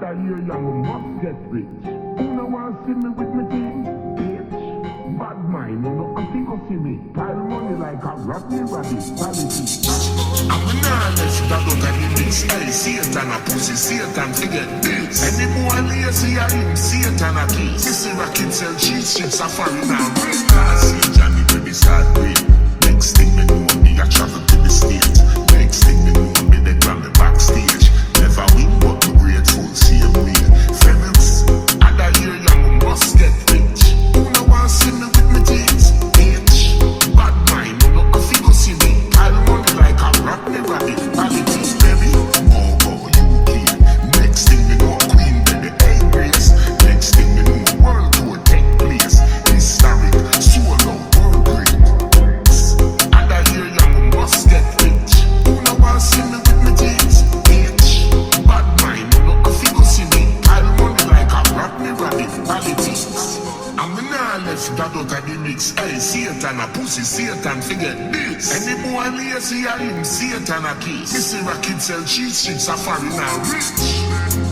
After year, young must get rich. Who no want see me with me team? Bitch, bad mind, you know, I think I'll see me. Pile money like a rotten rabbit, politics. I'm an honest, that don't have the mix. Hey, Satan a pussy, Satan forget this. Any boy lazy, I him, Satan a kiss. This is rocket sell cheese chips, a foreign now. I see Johnny when we start with. Next thing me know, me a travel to the States. Next thing me know, me they grab me backstage. Never win, but me grateful, same way. Femmes, other year young must get rich. Who no want see me with me jeans? Bitch, bad mind, you know I feel go see me. Pile money like a rotten rabbit, politics, baby. Oh, UK. Next thing me know, Queen Belly, hey Grace. Next thing me know, world tour take place. Historic, solo, world great. Other year young must get rich. Who no want see me with me jeans? Bitch, bad mind, you know I feel go see me. Pile money like a rotten rabbit, politics. I'm in a left that out of the mix. Hey, Satan a pussy, Satan forget this. Any boy lazy, I him, Satan a kiss. Missy rocket sell cheese chips, a foreign and rich.